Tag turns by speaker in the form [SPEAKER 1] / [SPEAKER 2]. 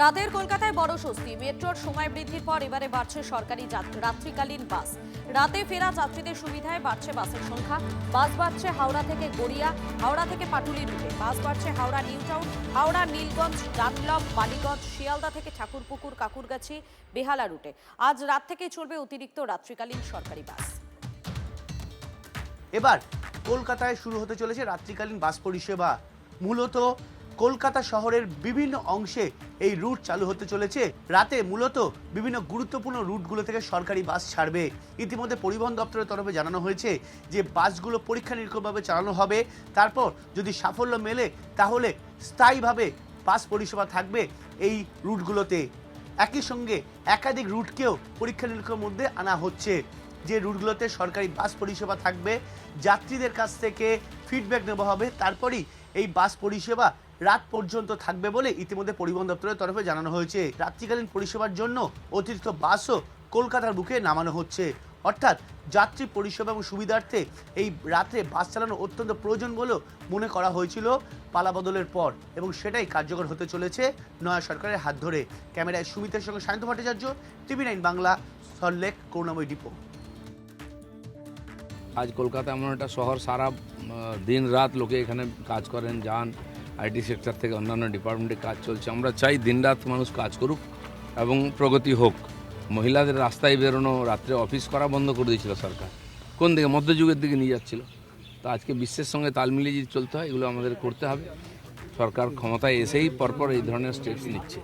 [SPEAKER 1] রাতের কলকাতায় বড় স্বস্তি। মেট্রোর সময় বৃদ্ধির পর এবারে বাড়ছে সরকারি রাত্রিকালীন বাস। রাতে ফেরা যাত্রীদের সুবিধায় বাড়ছে বাসের সংখ্যা। বাস বাড়ছে হাওড়া থেকে গড়িয়া, হাওড়া থেকে পাটুলি রুটে। বাস বাড়ছে Howrah new town, Howrah Nilganj, Dunlop, Ballygunge, Sealdah থেকে ঠাকুরপুকুর, কাকুরগাছি, বেহালা রুটে। আজ রাত থেকে চলবে অতিরিক্ত রাত্রিকালীন সরকারি বাস।
[SPEAKER 2] এবার কলকাতায় শুরু হতে চলেছে রাত্রিকালীন বাস পরিষেবা। মূলত কলকাতা শহরের বিভিন্ন অংশে এই রুট চালু হতে চলেছে। রাতে মূলত বিভিন্ন গুরুত্বপূর্ণ রুটগুলো থেকে সরকারি বাস ছাড়বে। ইতিমধ্যে পরিবহন দপ্তরের তরফে জানানো হয়েছে যে বাসগুলো পরীক্ষা নিরীক্ষাভাবে চালানো হবে। তারপর যদি সাফল্য মেলে তাহলে স্থায়ীভাবে বাস পরিষেবা থাকবে এই রুটগুলোতে। একই সঙ্গে একাধিক রুটকেও পরীক্ষা নিরীক্ষার মধ্যে আনা হচ্ছে। যে রুটগুলোতে সরকারি বাস পরিষেবা থাকবে, যাত্রীদের কাছ থেকে ফিডব্যাক নেওয়া হবে, তারপরই এই বাস পরিষেবা রাত পর্যন্ত থাকবে বলে ইতিমধ্যে পরিবহন দপ্তরের তরফে জানানো হয়েছে। রাত্রিকালীন পরিষেবার জন্য অতিরিক্ত বাসও কলকাতার বুকে নামানো হচ্ছে। অর্থাৎ যাত্রী পরিষেবা এবং সুবিধার্থে এই রাত্রে বাস চালানো অত্যন্ত প্রয়োজন বলেও মনে করা হয়েছিল পালাবদলের পর, এবং সেটাই কার্যকর হতে চলেছে নয়া সরকারের হাত ধরে। ক্যামেরায় সুমিতের সঙ্গে সায়ন্ত ভট্টাচার্য, TV9 বাংলা, সল্টলেক, করুণাময়ী ডিপো।
[SPEAKER 3] আজ কলকাতা এমন একটা শহর, সারা দিন রাত লোকে এখানে কাজ করেন, যান। আইটি সেক্টর থেকে অন্যান্য ডিপার্টমেন্টে কাজ চলছে। আমরা চাই দিন রাত মানুষ কাজ করুক এবং প্রগতি হোক। মহিলাদের রাস্তায় বেরোনো, রাত্রে অফিস করা বন্ধ করে দিয়েছিল সরকার। কোন দিকে? মধ্যযুগের দিকে নিয়ে যাচ্ছিল। তো আজকে বিশ্বের সঙ্গে তাল মিলিয়ে যদি চলতে হয়, এগুলো আমাদের করতে হবে। সরকার ক্ষমতায় এসেই পরপর এই ধরনের স্টেপস নিচ্ছে।